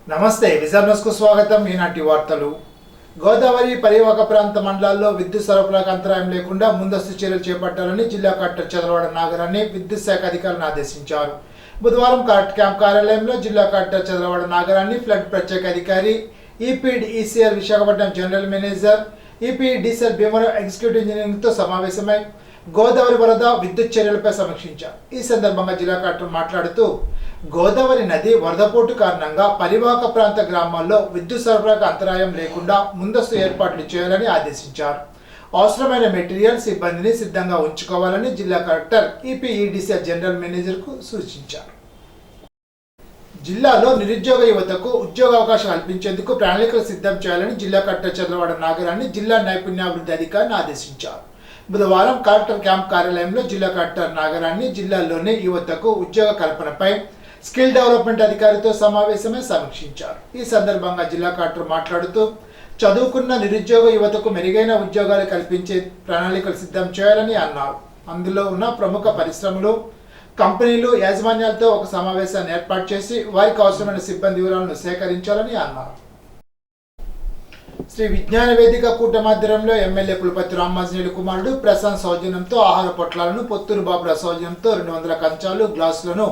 నమస్తే vision news కు స్వాగతం. ఈనాటి వార్తలు. గోదావరి పరివాహక ప్రాంత మండలాల్లో విద్యుత్ సరఫరాకు అంతరాయం లేకుండా ముందస్తు చర్యలు చేపట్టాలని జిల్లా కలెక్టర్ చంద్రవాడ నాగరాన్ని విద్యుత్ శాఖ అధికారులను ఆదేశించారు. బుధవారం కలెక్టర్ క్యాంప్ కార్యాలయంలో జిల్లా కలెక్టర్ చంద్రవాడ నాగరాన్ని ఫ్లడ్ ప్రత్యేక అధికారి EPDCL Visakhapatnam general manager EPDCL Bhimavaram executive ఇంజనీరింగ్తో సమావేశమై గోదావరి వరద విద్యుత్ చర్యలపై సమీక్షించారు. ఈ సందర్భంగా జిల్లా కలెక్టర్ మాట్లాడుతూ గోదావరి నది వరదపోటు కారణంగా పరివాహక ప్రాంత గ్రామాల్లో విద్యుత్ సరఫరాకు అంతరాయం లేకుండా ముందస్తు ఏర్పాట్లు చేయాలని ఆదేశించారు. అవసరమైన మెటీరియల్ సిబ్బందిని సిద్ధంగా ఉంచుకోవాలని జిల్లా కలెక్టర్ ఈపీఈడీసీఎల్ జనరల్ మేనేజర్కు సూచించారు. జిల్లాలో నిరుద్యోగ యువతకు ఉద్యోగ అవకాశం కల్పించేందుకు ప్రణాళికలు సిద్ధం చేయాలని జిల్లా కలెక్టర్ చంద్రవాడ నాగరాన్ని జిల్లా నైపుణ్యాభివృద్ధి అధికారిని ఆదేశించారు. బుధవారం కలెక్టర్ క్యాంప్ కార్యాలయంలో జిల్లా కలెక్టర్ నాగరాన్ని జిల్లాలోని యువతకు ఉద్యోగ కల్పనపై స్కిల్ డెవలప్మెంట్ అధికారితో సమావేశమై సమీక్షించారు. ఈ సందర్భంగా జిల్లా కలెక్టర్ మాట్లాడుతూ చదువుకున్న నిరుద్యోగ యువతకు మెరుగైన ఉద్యోగాలు కల్పించే ప్రణాళికలు సిద్ధం చేయాలని అన్నారు. అందులో ఉన్న ప్రముఖ పరిశ్రమలు, కంపెనీలు యాజమాన్యాలతో ఒక సమావేశాన్ని ఏర్పాటు చేసి వారికి అవసరమైన సిబ్బంది వివరాలను సేకరించాలని అన్నారు. శ్రీ విజ్ఞాన వేదిక కూటమాధ్వర్యంలో ఎమ్మెల్యే పులపర్తి రామాంజనేయులు కుమారుడు ప్రశాంత్ సౌజన్యంతో ఆహార పొట్లాలను, పొత్తూరు బాబుల సౌజన్యంతో 200 కంచాలు, గ్లాసులను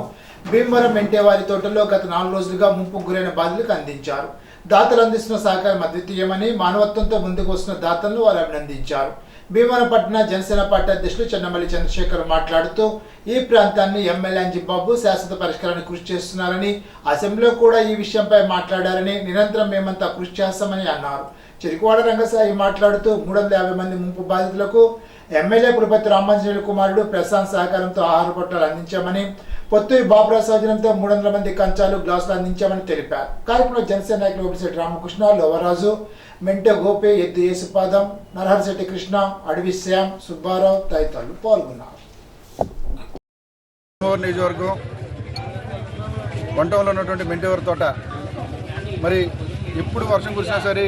భీమవరం మెంటేవారి తోటలో గత 4 రోజులుగా ముంపుకు గురైన బాధితులకు అందించారు. దాతలు అందిస్తున్న సహకారం అద్వితీయమని, మానవత్వంతో ముందుకు వస్తున్న దాతలను వారు అభినందించారు. భీమవరం పట్టణ జనసేన పార్టీ అధ్యక్షులు చెన్నమల్లి చంద్రశేఖర్ మాట్లాడుతూ ఈ ప్రాంతాన్ని ఎమ్మెల్యే అంజిబాబు శాశ్వత పరిష్కారానికి కృషి చేస్తున్నారని, అసెంబ్లీలో కూడా ఈ విషయంపై మాట్లాడారని, నిరంతరం మేమంతా కృషి చేస్తామని అన్నారు. చెరుకువాడ రంగసాయి మాట్లాడుతూ 350 మంది ముంపు బాధితులకు ఎమ్మెల్యే పులపర్తి రామాంజనేయులు కుమారుడు ప్రశాంత్ సహకారంతో ఆహార పొట్లాలు అందించామని, పొత్తూరి బాబురావు సౌజన్యంతో 300 మంది కంచాలు, గ్లాసులు అందించామని తెలిపారు. కార్యక్రమంలో జనసేన నాయకులు ఓపిశెట్టి రామకృష్ణ, లోవరాజు, మెంటో గోపి, ఎద్దు యేసుపాదం, నరహరిశెట్టి కృష్ణ, అడవి శ్యామ్, సుబ్బారావు తదితరులు పాల్గొన్నారు. నియోజకవర్గం వంటంలో ఉన్నటువంటి మెంటేవారి తోట మరి ఎప్పుడు వర్షం కురిసినా సరే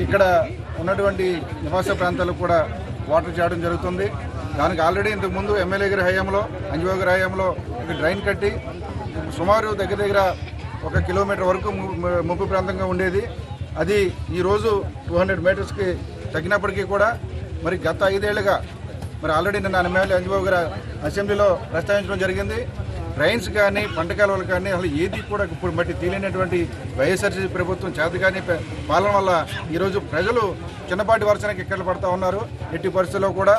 ఇక్కడ ఉన్నటువంటి నివాస ప్రాంతాలకు కూడా వాటర్ చేయడం జరుగుతుంది. దానికి ఆల్రెడీ ఇంతకుముందు ఎమ్మెల్యే గారి హయాంలో, అంజబాబు గారి హయాంలో ఒక డ్రైన్ కట్టి సుమారు దగ్గర 1 కిలోమీటర్ వరకు ముంపు ప్రాంతంగా ఉండేది. అది ఈరోజు 200 మీటర్స్కి తగ్గినప్పటికీ కూడా మరి గత 5 ఏళ్లుగా మరి ఆల్రెడీ నిన్న ఎమ్మెల్యే అంజబాబు గారు అసెంబ్లీలో ప్రస్తావించడం జరిగింది. డ్రైన్స్ కానీ, పంట కాలువలు కానీ అసలు ఏది కూడా ఇప్పుడు బట్టి తేలినటువంటి వైఎస్ఆర్సీపీ ప్రభుత్వం చేతగాని పాలన వల్ల ఈరోజు ప్రజలు చిన్నపాటి వర్షానికి ఎక్కడ పడుతూ ఉన్నారు. ఎట్టి పరిస్థితుల్లో కూడా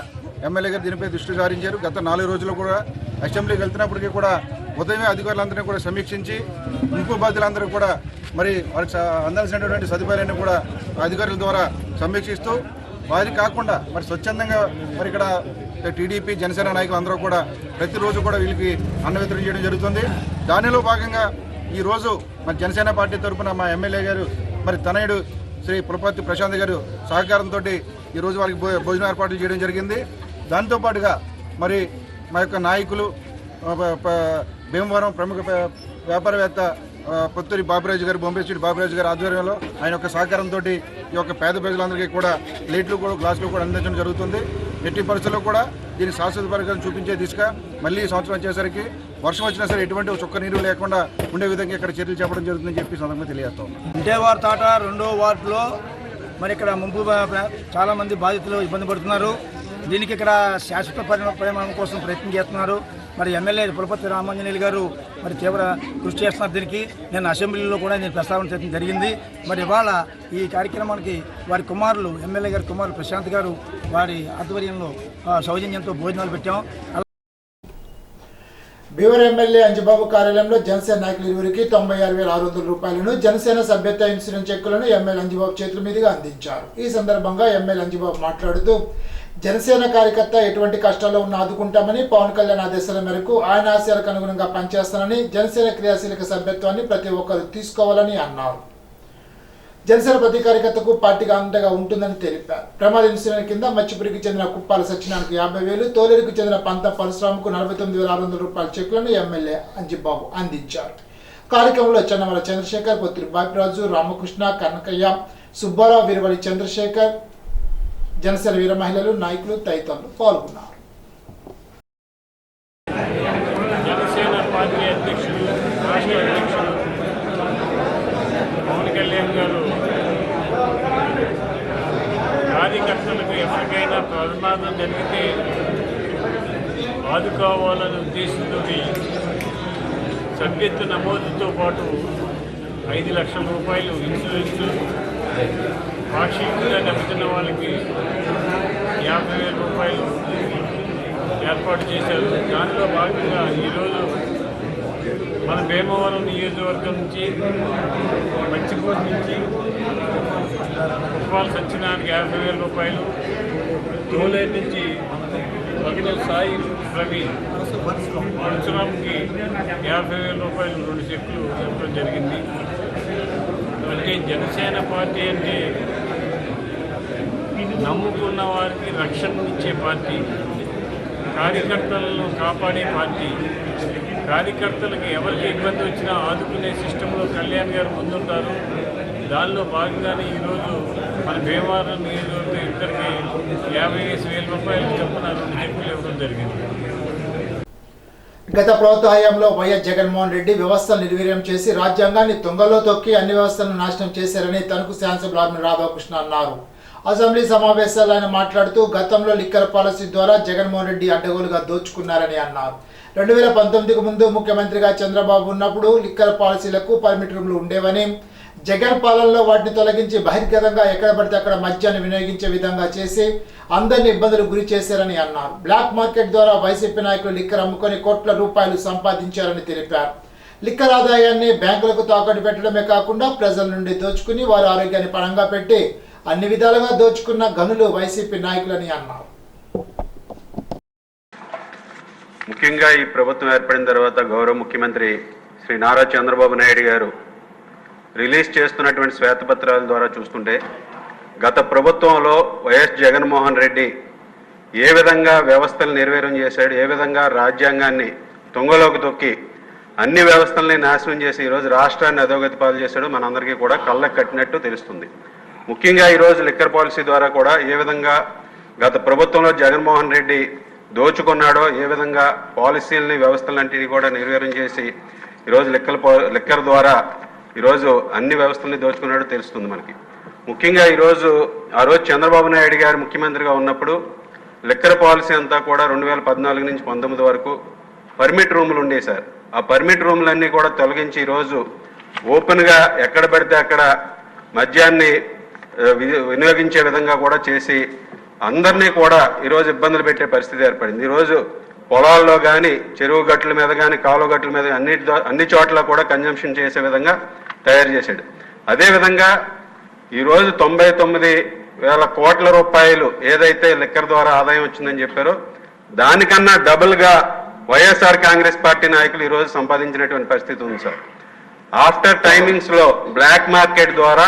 ఎమ్మెల్యే గారు దీనిపై దృష్టి సారించారు. గత 4 రోజులు కూడా అసెంబ్లీకి వెళ్తున్నప్పటికీ కూడా ఉదయమే అధికారులందరినీ కూడా సమీక్షించి ముంపు బాధ్యులందరూ కూడా మరి వారికి అందాల్సినటువంటి సదుపాయాలన్నీ కూడా అధికారుల ద్వారా సమీక్షిస్తూ వారి కాకుండా మరి స్వచ్ఛందంగా మరి ఇక్కడ టీడీపీ, జనసేన నాయకులు అందరూ కూడా ప్రతిరోజు కూడా వీళ్ళకి అన్న వితరణ చేయడం జరుగుతుంది. దానిలో భాగంగా ఈరోజు మరి జనసేన పార్టీ తరఫున మా ఎమ్మెల్యే గారు మరి తనయుడు శ్రీ పులపర్తి ప్రశాంత్ గారు సహకారంతో ఈరోజు వాళ్ళకి భోజన ఏర్పాట్లు చేయడం జరిగింది. దాంతోపాటుగా మరి మా యొక్క నాయకులు, భీమవరం ప్రముఖ వ్యాపారవేత్త పొత్తూరి బాబురాజు గారు, బొంబేశ్వరి బాబురాజు గారి ఆధ్వర్యంలో ఆయన యొక్క సహకారంతో ఈ యొక్క పేద ప్రజలందరికీ కూడా ప్లేట్లు కూడా, గ్లాసులు కూడా అందించడం జరుగుతుంది. ఎట్టి పరిస్థితుల్లో కూడా దీన్ని శాశ్వత పరికరం చూపించే దిశగా మళ్ళీ ఈ సంవత్సరం వచ్చేసరికి వర్షం వచ్చినా సరే ఎటువంటి చుక్క నీరు లేకుండా ఉండే విధంగా ఇక్కడ చర్యలు చేపట్టడం జరుగుతుందని చెప్పి సందర్భంగా తెలియజేస్తాం. ఇంటేవారి తాట 2వ వార్డులో మరి ఇక్కడ ముంపు చాలామంది బాధితులు ఇబ్బంది పడుతున్నారు. దీనికి ఇక్కడ శాశ్వత పరిమాణం కోసం ప్రయత్నం చేస్తున్నారు. మరి ఎమ్మెల్యే పులపర్తి రామాంజనేయులు గారు మరి తీవ్ర కృషి చేస్తున్నారు. దీనికి నేను అసెంబ్లీలో కూడా నేను ప్రస్తావన చేయడం జరిగింది. మరి ఇవాళ ఈ కార్యక్రమానికి వారి కుమారులు, ఎమ్మెల్యే గారి కుమారులు ప్రశాంత్ గారు వారి ఆధ్వర్యంలో సౌజన్యంతో భోజనాలు పెట్టాం. భీమవరం ఎమ్మెల్యే అంజిబాబు కార్యాలయంలో జనసేన నాయకులు ఇరువురికి 96,600 రూపాయలను జనసేన సభ్యత్వ ఇన్సూరెన్స్ చెక్కులను ఎమ్మెల్యే అంజిబాబు చేతుల మీదుగా అందించారు. ఈ సందర్భంగా ఎమ్మెల్యే అంజిబాబు మాట్లాడుతూ జనసేన కార్యకర్త ఎటువంటి కష్టాల్లో ఉన్న ఆదుకుంటామని, పవన్ కళ్యాణ్ ఆదేశాల మేరకు ఆయన ఆశయాలకు అనుగుణంగా పనిచేస్తానని, జనసేన క్రియాశీలక సభ్యత్వాన్ని ప్రతి ఒక్కరు తీసుకోవాలని అన్నారు. జనసేన ప్రతి కార్యకర్తకు పార్టీగా అండగా ఉంటుందని తెలిపారు. ప్రమాద ఇన్సూరెన్స్ కింద మచ్చిపురికి చెందిన కుప్పాల సత్యనారాయణకు 50,000, తోలేరుకు చెందిన పంత పరశురాముకు 49,600 రూపాయల చెక్కులను ఎమ్మెల్యే అంజిబాబు అందించారు. కార్యక్రమంలో చెన్నమల చంద్రశేఖర్, పొత్తిరి బాపిరాజు, రామకృష్ణ, కనకయ్య, సుబ్బారావు, వీరవల్లి చంద్రశేఖర్, జనసేన వీర మహిళలు, నాయకులు తదితరులు పాల్గొన్నారు. జనసేన పార్టీ అధ్యక్షులు, రాష్ట్ర అధ్యక్షులు ప్రమాదం జరిగితే ఆదుకోవాలనే ఉద్దేశంతో సభ్యత్వ నమోదుతో పాటు 5 లక్షల రూపాయలు ఇన్సూరెన్స్, పాక్షికంగా దెబ్బతిన్న వాళ్ళకి 50,000 రూపాయలు ఏర్పాటు చేశారు. దానిలో భాగంగా ఈరోజు మన భీమవరం నియోజకవర్గం నుంచి మంచిపూర్ నుంచి ఉప్పాల సత్యనారాయణకి 50,000 రూపాయలు, తోలేరు నుంచి భగత సాయి ప్రవీణ్ పరశురామ్కి 50,000 రూపాయలు 2 చెక్కులు ఇవ్వడం జరిగింది. అంటే జనసేన పార్టీ అంటే నమ్ముకున్న వారికి రక్షణ ఇచ్చే పార్టీ, కార్యకర్తలను కాపాడే పార్టీ, కార్యకర్తలకు ఎవరికి ఇబ్బంది వచ్చినా ఆదుకునే సిస్టంలో కళ్యాణ్ గారు ముందుంటారు. దానిలో భాగంగానే ఈరోజు మన భీమవరం నియోజకవర్గం ఇద్దరికి 55,000 రూపాయలు చొప్పున 2 చెక్కులు ఇవ్వడం జరిగింది. గత ప్రభుత్వ హయాంలో వైఎస్ జగన్మోహన్ రెడ్డి వ్యవస్థను నిర్వీర్యం చేసి రాజ్యాంగాన్ని తుంగలో తొక్కి అన్ని వ్యవస్థలను నాశనం చేశారని తణుకు శాసనసభ్యులు ఆర్మీ రాధాకృష్ణ అన్నారు. అసెంబ్లీ సమావేశాల్లో ఆయన మాట్లాడుతూ గతంలో లిక్కర్ పాలసీ ద్వారా జగన్మోహన్ రెడ్డి అడ్డగోలుగా దోచుకున్నారని అన్నారు. 2019కు ముందు ముఖ్యమంత్రిగా చంద్రబాబు ఉన్నప్పుడు లిక్కర్ పాలసీలకు పర్మిట్ రూమ్లు ఉండేవని, జగన్ పాలనలో వాటిని తొలగించి బహిర్గతంగా ఎక్కడ పడితే అక్కడ మద్యాన్ని వినియోగించే విధంగా చేసి అందరినీ ఇబ్బందులు గురి చేశారని అన్నారు. బ్లాక్ మార్కెట్ ద్వారా వైసీపీ నాయకులు లిక్కర్ అమ్ముకొని కోట్ల రూపాయలు సంపాదించారని తెలిపారు. లిక్కర్ ఆదాయాన్ని బ్యాంకులకు తాకట్టు పెట్టడమే కాకుండా ప్రజల నుండి దోచుకుని వారి ఆరోగ్యాన్ని పణంగా పెట్టి అన్ని విధాలుగా దోచుకున్న గనులు వైసీపీ నాయకులని అన్నారు. ముఖ్యంగా ఈ ప్రభుత్వం ఏర్పడిన తర్వాత గౌరవ ముఖ్యమంత్రి శ్రీ నారా చంద్రబాబు నాయుడు గారు రిలీజ్ చేస్తున్నటువంటి శ్వేతపత్రాల ద్వారా చూస్తుంటే గత ప్రభుత్వంలో వైఎస్ జగన్మోహన్ రెడ్డి ఏ విధంగా వ్యవస్థలు నిర్వీర్యం చేశాడు, ఏ విధంగా రాజ్యాంగాన్ని తుంగలోకి తొక్కి అన్ని వ్యవస్థల్ని నాశనం చేసి ఈరోజు రాష్ట్రాన్ని అధోగతి పాలు చేశాడు మనందరికీ కూడా కళ్ళకు కట్టినట్టు తెలుస్తుంది. ముఖ్యంగా ఈరోజు లిక్కర్ పాలసీ ద్వారా కూడా ఏ విధంగా గత ప్రభుత్వంలో జగన్మోహన్ రెడ్డి దోచుకున్నాడో, ఏ విధంగా పాలసీలని వ్యవస్థలన్నింటినీ కూడా నిర్వీర్యం చేసి ఈరోజు లిక్కర్ ద్వారా ఈరోజు అన్ని వ్యవస్థల్ని దోచుకున్నాడో తెలుస్తుంది మనకి. ముఖ్యంగా ఆ రోజు చంద్రబాబు నాయుడు గారు ముఖ్యమంత్రిగా ఉన్నప్పుడు లిక్కర్ పాలసీ అంతా కూడా 2014 నుంచి 19 వరకు పర్మిట్ రూములు ఉండేవి సార్. ఆ పర్మిట్ రూములన్నీ కూడా తొలగించి ఈరోజు ఓపెన్గా ఎక్కడ పడితే అక్కడ మద్యాన్ని వినియోగించే విధంగా కూడా చేసి అందరినీ కూడా ఈరోజు ఇబ్బందులు పెట్టే పరిస్థితి ఏర్పడింది. ఈరోజు పొలాల్లో కానీ, చెరువు గట్ల మీద కానీ, కాలువ గట్ల మీద అన్ని చోట్ల కూడా కన్జంప్షన్ చేసే విధంగా తయారు చేశాడు. అదేవిధంగా ఈరోజు 99,000 కోట్ల రూపాయలు ఏదైతే లిక్కర్ ద్వారా ఆదాయం వచ్చిందని చెప్పారో దానికన్నా డబుల్గా వైఎస్ఆర్ కాంగ్రెస్ పార్టీ నాయకులు ఈరోజు సంపాదించినటువంటి పరిస్థితి ఉంది సార్. ఆఫ్టర్ టైమింగ్స్లో బ్లాక్ మార్కెట్ ద్వారా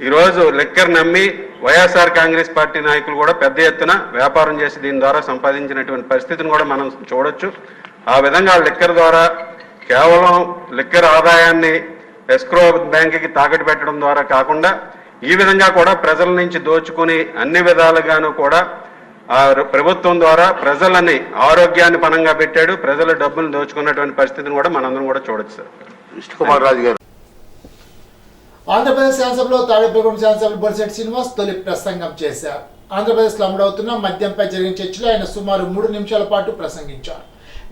ఈరోజు లిక్కర్ నమ్మి వైఎస్ఆర్ కాంగ్రెస్ పార్టీ నాయకులు కూడా పెద్ద ఎత్తున వ్యాపారం చేసి దీని ద్వారా సంపాదించినటువంటి పరిస్థితిని కూడా మనం చూడొచ్చు. ఆ విధంగా లిక్కర్ ద్వారా కేవలం లిక్కర్ ఆదాయాన్ని ఎస్క్రో బ్యాంకుకి తాకట్టు పెట్టడం ద్వారా కాకుండా ఈ విధంగా కూడా ప్రజల నుంచి దోచుకుని అన్ని విధాలుగాను కూడా ఆ ప్రభుత్వం ద్వారా ప్రజలని ఆరోగ్యాన్ని పణంగా పెట్టాడు, ప్రజల డబ్బులు దోచుకున్నటువంటి పరిస్థితిని కూడా మనందరం కూడా చూడొచ్చు సార్. విష్ణుకుమార్ రాజు గారు. ఆంధ్రప్రదేశ్ శాసనసభలో తాడేపల్లిగూడెం శాసనసభ్యులు బొలిశెట్టి శ్రీనివాస్ తొలి ప్రసంగం చేశారు. ఆంధ్రప్రదేశ్లో అమలవుతున్న మద్యంపై జరిగిన చర్చలో ఆయన సుమారు 3 నిమిషాల పాటు ప్రసంగించారు.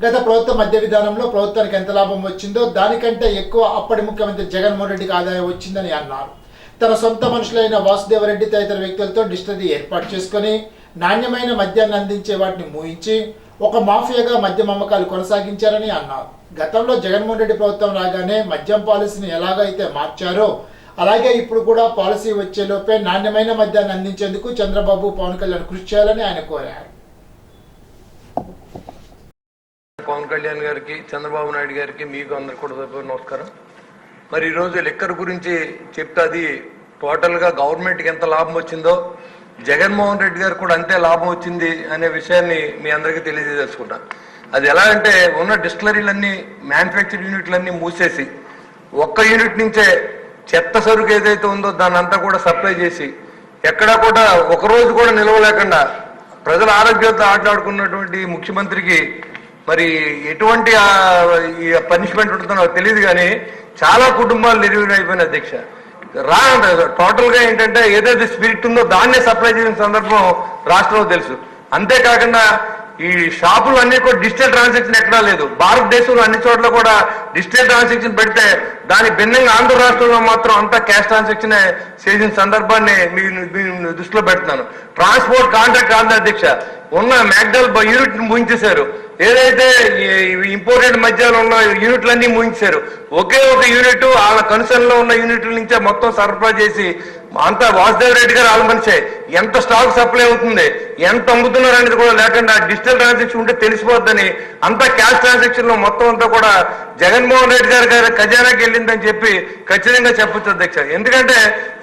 గత ప్రభుత్వ మద్య విధానంలో ప్రభుత్వానికి ఎంత లాభం వచ్చిందో దానికంటే ఎక్కువ అప్పటి ముఖ్యమంత్రి జగన్మోహన్ రెడ్డికి ఆదాయం వచ్చిందని అన్నారు. తన సొంత మనుషులైన వాసుదేవరెడ్డి తదితర వ్యక్తులతో డిస్టిలరీ ఏర్పాటు చేసుకుని నాణ్యమైన మద్యాన్ని అందించే వాటిని మూయించి ఒక మాఫియాగా మద్యం అమ్మకాలు కొనసాగించారని అన్నారు. గతంలో జగన్మోహన్ రెడ్డి ప్రభుత్వం రాగానే మద్యం పాలసీని ఎలాగైతే మార్చారో అలాగే ఇప్పుడు కూడా పాలసీ వచ్చేలోపే నాణ్యమైన మద్యాన్ని అందించేందుకు చంద్రబాబు, పవన్ కళ్యాణ్ కృషి చేయాలని ఆయన కోరారు. పవన్ కళ్యాణ్ గారికి, చంద్రబాబు నాయుడు గారికి, మీకు అందరికి కూడా నమస్కారం. మరి ఈరోజు లిక్కర్ గురించి చెప్తే అది టోటల్గా గవర్నమెంట్కి ఎంత లాభం వచ్చిందో జగన్మోహన్ రెడ్డి గారికి కూడా అంతే లాభం వచ్చింది అనే విషయాన్ని మీ అందరికీ తెలియజేసుకుంటాను. అది ఎలా అంటే ఉన్న డిస్టిలరీలన్నీ, మ్యానుఫ్యాక్చర్ యూనిట్లన్నీ మూసేసి ఒక్క యూనిట్ నుంచే చెత్త సరుకు ఏదైతే ఉందో దాన్ని అంతా కూడా సప్లై చేసి ఎక్కడా కూడా ఒకరోజు కూడా నిలవలేకుండా ప్రజల ఆరోగ్యంతో ఆటలాడుకున్నటువంటి ముఖ్యమంత్రికి మరి ఎటువంటి పనిష్మెంట్ ఉంటుందో నాకు తెలియదు, కానీ చాలా కుటుంబాలు నిర్వీర్యం అయిపోయిన అధ్యక్ష. టోటల్ గా ఏంటంటే ఏదైతే స్పిరిట్ ఉందో దాన్నే సప్లై చేసిన సందర్భం రాష్ట్రంలో తెలుసు. అంతేకాకుండా ఈ షాపులు అన్ని కూడా డిజిటల్ ట్రాన్సాక్షన్ ఎక్కడా లేదు. భారతదేశంలో అన్ని చోట్ల కూడా డిజిటల్ ట్రాన్సాక్షన్ పెడితే దాని భిన్నంగా ఆంధ్ర రాష్ట్రంలో మాత్రం అంతా క్యాష్ ట్రాన్సాక్షన్ చేసిన సందర్భాన్ని మీ దృష్టిలో పెడుతున్నాను. ట్రాన్స్పోర్ట్ కాంట్రాక్ట్ ఆంధ్ర అధ్యక్ష ఉన్న మ్యాక్డల్ యూనిట్ ముగించేశారు. ఏదైతే ఇంపోర్టెడ్ మధ్యలో ఉన్న యూనిట్లన్నీ ముగించారు. ఒకే ఒక యూనిట్ వాళ్ళ కన్సర్న్ లో ఉన్న యూనిట్ల నుంచే మొత్తం సరఫరా చేసి అంతా వాసుదేవ్ రెడ్డి గారు ఆలోచించాయి. ఎంత స్టాక్ సప్లై అవుతుంది, ఎంత అమ్ముతున్నారు అనేది కూడా లేకుండా డిజిటల్ ట్రాన్సాక్షన్ ఉంటే తెలిసిపోద్దని అంతా క్యాష్ ట్రాన్సాక్షన్ లో మొత్తం అంతా కూడా జగన్మోహన్ రెడ్డి గారి ఖజానాకి వెళ్ళిందని చెప్పి ఖచ్చితంగా చెప్పొచ్చు అధ్యక్ష. ఎందుకంటే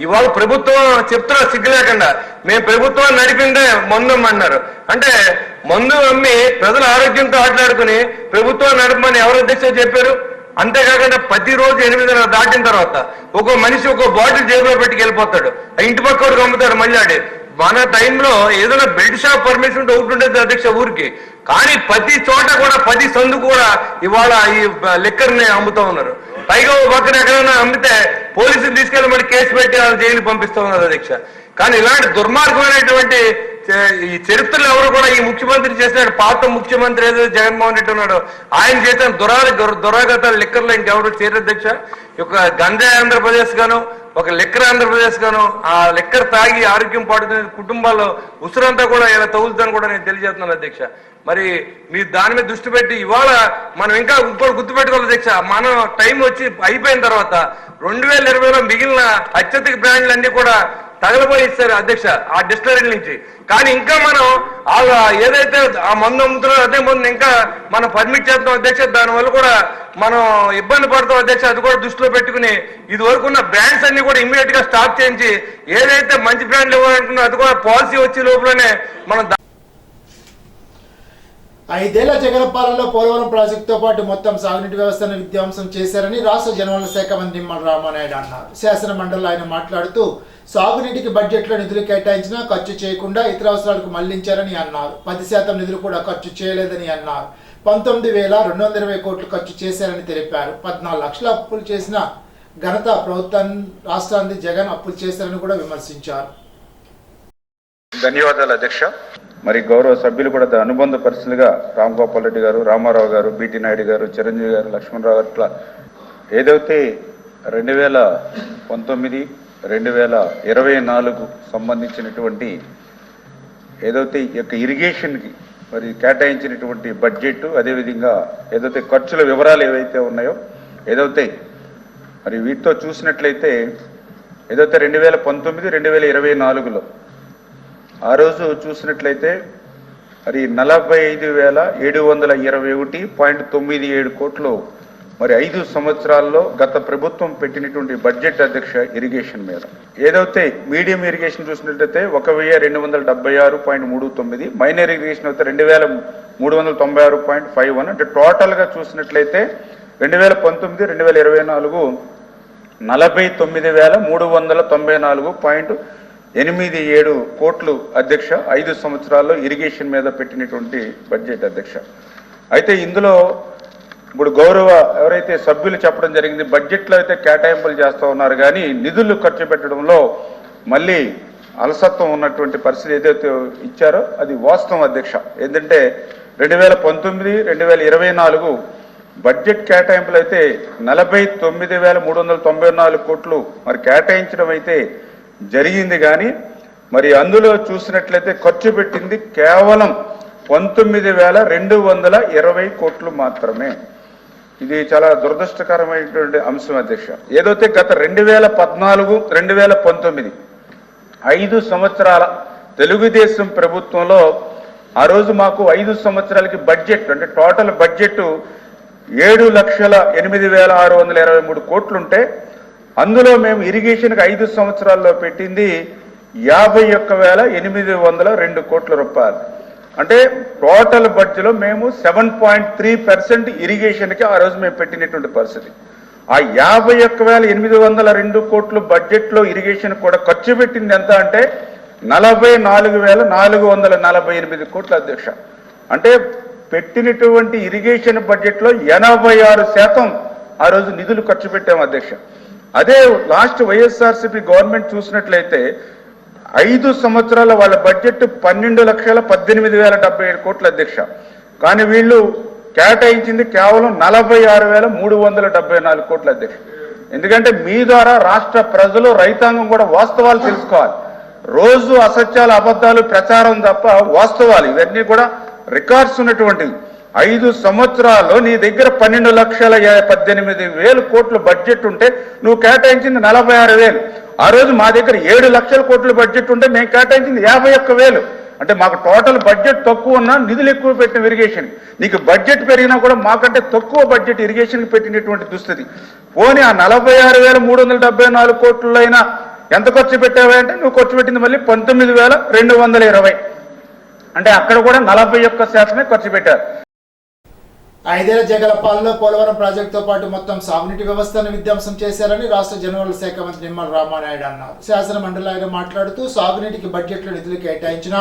ఇవాళ ప్రభుత్వం చెప్తున్నా సిగ్గు లేకుండా మేము ప్రభుత్వాన్ని నడిపిందే మందు అమ్మన్నారు. అంటే మందు అమ్మి ప్రజల ఆరోగ్యంతో ఆటలాడుకుని ప్రభుత్వాన్ని నడపమని ఎవరు అధ్యక్ష చెప్పారు? అంతేకాకుండా ప్రతిరోజు 8:30 దాటిన తర్వాత ఒక్కో మనిషి ఒక్కో బాటిల్ జేబులో పెట్టుకు వెళ్ళిపోతాడు. ఇంటి పక్కడికి అమ్ముతాడు మళ్ళీ. మన టైంలో ఏదైనా బెల్ట్ షాప్ పర్మిషన్ ఉంటే ఒకటి ఉండేది అధ్యక్ష ఊరికి. కానీ ప్రతి చోట కూడా ప్రతి సందు కూడా ఇవాళ ఈ లిక్కర్ని అమ్ముతూ ఉన్నారు. పైగా పక్కన ఎక్కడైనా అమ్మితే పోలీసులు తీసుకెళ్లి మళ్ళీ కేసు పెట్టి వాళ్ళని జైలు పంపిస్తూ ఉన్నారు అధ్యక్ష. కానీ ఇలాంటి దుర్మార్గమైనటువంటి ఈ చరిత్రలో ఎవరు కూడా ఈ ముఖ్యమంత్రి చేసినాడు, పాత ముఖ్యమంత్రి ఏదో జగన్మోహన్ రెడ్డి ఉన్నాడు ఆయన చేసిన దురాగతాలు లిక్కర్లో ఇంకెవరు చేయరు అధ్యక్ష. ఒక గంజాయి ఆంధ్రప్రదేశ్ గాను ఒక లిక్కర్ ఆంధ్రప్రదేశ్ గాను ఆ లిక్కర్ తాగి ఆరోగ్యం పాడుతున్న కుటుంబాల్లో ఉసురంతా కూడా ఇలా తగులుతుందని కూడా నేను తెలియజేస్తున్నాను అధ్యక్ష. మరి మీరు దాని మీద దృష్టి పెట్టి ఇవాళ మనం ఇంకా ఇంకోటి గుర్తుపెట్టుకోవాలి అధ్యక్ష. మనం టైం వచ్చి అయిపోయిన తర్వాత 2020లో మిగిలిన అత్యధిక బ్రాండ్లు అన్ని కూడా తగలబోయి ఇస్తారు అధ్యక్ష ఆ డిస్టిలరీ నుంచి. కానీ ఇంకా మనం ఏదైతే ఆ మందు అమ్ముతున్నారో అదే మందు ఇంకా మనం పర్మిట్ చేస్తాం అధ్యక్ష. దానివల్ల కూడా మనం ఇబ్బంది పడతాం అధ్యక్ష. అది కూడా దృష్టిలో పెట్టుకుని ఇది వరకు ఉన్న బ్రాండ్స్ అన్ని కూడా ఇమ్మీడియట్ గా స్టాప్ చేయించి ఏదైతే మంచి బ్రాండ్లు ఇవ్వాలనుకున్నా అది కూడా పాలసీ వచ్చే లోపలనే మనం 5 ఏళ్ల జగన్ పాలనలో పోలవరం ప్రాజెక్టుతో పాటు మొత్తం సాగునీటి వ్యవస్థను విధ్వంసం చేశారని రాష్ట్ర జలవనరుల శాఖ మంత్రి నిమ్మల రామానాయుడు అన్నారు. శాసన మండలిలో ఆయన మాట్లాడుతూ సాగునీటికి బడ్జెట్లో నిధులు కేటాయించినా ఖర్చు చేయకుండా ఇతర అవసరాలకు మళ్లించారని అన్నారు. 10% నిధులు కూడా ఖర్చు చేయలేదని అన్నారు. 19,220 కోట్లు ఖర్చు చేశారని తెలిపారు. 14 లక్షల అప్పులు చేసిన ఘనత ప్రభుత్వాన్ని రాష్ట్రాన్ని జగన్ అప్పులు చేశారని కూడా విమర్శించారు. ధన్యవాదాలు అధ్యక్ష. మరి గౌరవ సభ్యులు కూడా అనుబంధ పరిస్థితులుగా రామ్ గోపాల్ రెడ్డి గారు, రామారావు గారు, బీటీ నాయుడు గారు, చిరంజీవి గారు, లక్ష్మణరావు గారు ఇట్లా ఏదైతే 2019, 2024 సంబంధించినటువంటి ఏదైతే ఈ యొక్క ఇరిగేషన్కి మరి కేటాయించినటువంటి బడ్జెట్, అదేవిధంగా ఏదైతే ఖర్చుల వివరాలు ఏవైతే ఉన్నాయో ఏదైతే మరి వీటితో చూసినట్లయితే ఏదైతే 2019, 2024లో ఆ రోజు చూసినట్లయితే మరి 45,721.97 కోట్లు మరి 5 సంవత్సరాల్లో గత ప్రభుత్వం పెట్టినటువంటి బడ్జెట్ అధ్యక్ష ఇరిగేషన్ మీద. ఏదైతే మీడియం ఇరిగేషన్ చూసినట్లయితే 1,276.39, మైనర్ ఇరిగేషన్ అయితే 2,396.51. అంటే టోటల్గా చూసినట్లయితే 2019, 2024 49,394.87 కోట్లు అధ్యక్ష 5 సంవత్సరాల్లో ఇరిగేషన్ మీద పెట్టినటువంటి బడ్జెట్ అధ్యక్ష. అయితే ఇందులో ఇప్పుడు గౌరవ ఎవరైతే సభ్యులు చెప్పడం జరిగింది, బడ్జెట్లో అయితే కేటాయింపులు చేస్తూ ఉన్నారు కానీ నిధులు ఖర్చు పెట్టడంలో మళ్ళీ అలసత్వం ఉన్నటువంటి పరిస్థితి ఏదైతే ఇచ్చారో అది వాస్తవం అధ్యక్ష. ఏంటంటే 2019, 2024 బడ్జెట్ కేటాయింపులు అయితే 49,394 కోట్లు మరి కేటాయించడం అయితే జరిగింది. కానీ మరి అందులో చూసినట్లయితే ఖర్చు పెట్టింది కేవలం 19,220 కోట్లు మాత్రమే. ఇది చాలా దురదృష్టకరమైనటువంటి అంశం అధ్యక్ష. ఏదైతే గత 2014, 2019 5 సంవత్సరాల తెలుగుదేశం ప్రభుత్వంలో ఆ రోజు మాకు 5 సంవత్సరాలకి బడ్జెట్ అంటే టోటల్ బడ్జెట్ 7,08,623 కోట్లుంటే అందులో మేము ఇరిగేషన్కి 5 సంవత్సరాల్లో పెట్టింది 51,802 కోట్ల రూపాయలు. అంటే టోటల్ బడ్జెట్లో మేము 7.3% ఇరిగేషన్కి ఆ రోజు మేము పెట్టినటువంటి పరిస్థితి. ఆ 51,802 కోట్లు బడ్జెట్లో ఇరిగేషన్ కూడా ఖర్చు పెట్టింది ఎంత అంటే 44,448 కోట్ల అధ్యక్ష. అంటే పెట్టినటువంటి ఇరిగేషన్ బడ్జెట్లో 86% ఆ రోజు నిధులు ఖర్చు పెట్టాము అధ్యక్ష. అదే లాస్ట్ వైఎస్ఆర్సీపీ గవర్నమెంట్ చూసినట్లయితే 5 సంవత్సరాల వాళ్ళ బడ్జెట్ 12,18,077 కోట్ల అధ్యక్ష. కానీ వీళ్ళు కేటాయించింది కేవలం 46,374 కోట్ల అధ్యక్ష. ఎందుకంటే మీ ద్వారా రాష్ట్ర ప్రజలు రైతాంగం కూడా వాస్తవాలు తెలుసుకోవాలి. రోజు అసత్యాలు అబద్ధాలు ప్రచారం తప్ప వాస్తవాలు ఇవన్నీ కూడా రికార్డ్స్ ఉన్నటువంటివి. 5 సంవత్సరాల్లో నీ దగ్గర 12,18,000 కోట్ల బడ్జెట్ ఉంటే నువ్వు కేటాయించింది 46,000. ఆ రోజు మా దగ్గర 7 లక్షల కోట్ల బడ్జెట్ ఉంటే మేము కేటాయించింది 51,000. అంటే మాకు టోటల్ బడ్జెట్ తక్కువ ఉన్నా నిధులు ఎక్కువ పెట్టిన ఇరిగేషన్. నీకు బడ్జెట్ పెరిగినా కూడా మాకంటే తక్కువ బడ్జెట్ ఇరిగేషన్కి పెట్టినటువంటి దుస్థితి. పోనీ ఆ 46,374 కోట్లలో అయినా ఎంత ఖర్చు పెట్టావంటే నువ్వు ఖర్చు పెట్టింది మళ్ళీ 19,220. అంటే అక్కడ కూడా 41% ఖర్చు పెట్టారు. 5 ఏళ్ల జగల పాలనలో పోలవరం ప్రాజెక్టుతో పాటు మొత్తం సాగునీటి వ్యవస్థను విధ్వంసం చేశారని రాష్ట్ర జలవనరుల శాఖ మంత్రి నిమ్మల రామానాయుడు అన్నారు. శాసన మండలిలో ఆయన మాట్లాడుతూ సాగునీటికి బడ్జెట్లో నిధులు కేటాయించినా